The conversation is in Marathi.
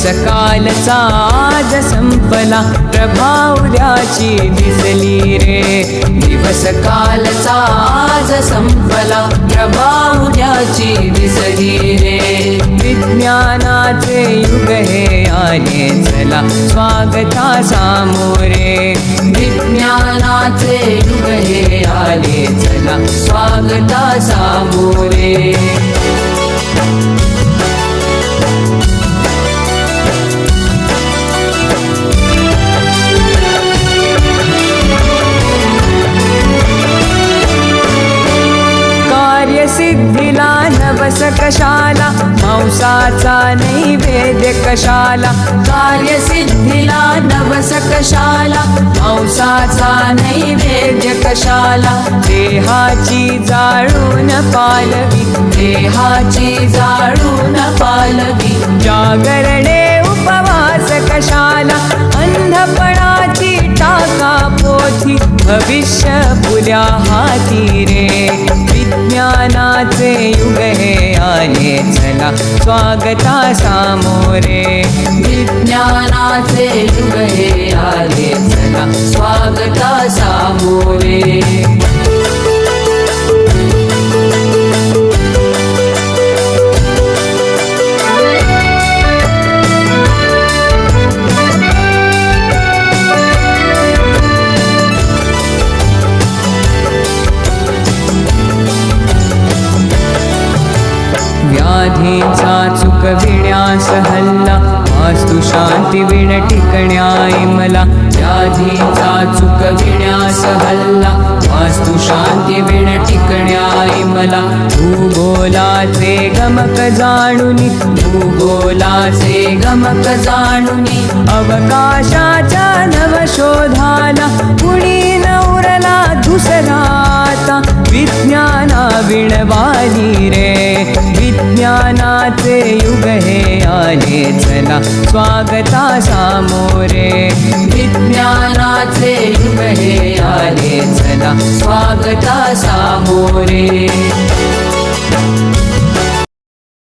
कालचा आज संपला, प्रभा उद्याची दिसली रे. दिवस कालचा आज संपला, प्रभा उद्याची दिसली रे. विज्ञानाचे युग हे आले चला, स्वागता सामोरे. विज्ञानाचे युग हे आले चला, स्वागता सामोरे. सिद्धीला नवस कशाला, मांसाचा नैवेद्य कशाला. कार्यसिद्धीला नवस कशाला, मांसाचा नैवेद्य कशाला. देहाची जाळून पालवी, देहाची जाळून पालवी. जागरणे उपवास कशाला, अंधपणाची टाका पोथी. भविष्य फुल्या हाती रे. विज्ञानाचे युग हे आले चला, स्वागता सामोरे. विज्ञानाचे युग हे आले चला, स्वागता सामोरे. व्याधीचा चुकविण्यास हल्ला, वास्तु शांती विण टिकण्याई मला. व्याधीचा चुकविण्यास हल्ला, वास्तु शांती विण टिकण्याई मला. भूगोलाचे गमक जाणुनी, भूगोलाचे गमक जाणुनी. अवकाशाच्या नवशोधाला, कुणी न उरला दुसराता. विज्ञाना विणवाली रे. विज्ञानाचे युग हे आले चला, स्वागता सामोरे. विज्ञानाचे युग हे आले चला, स्वागता सामोरे.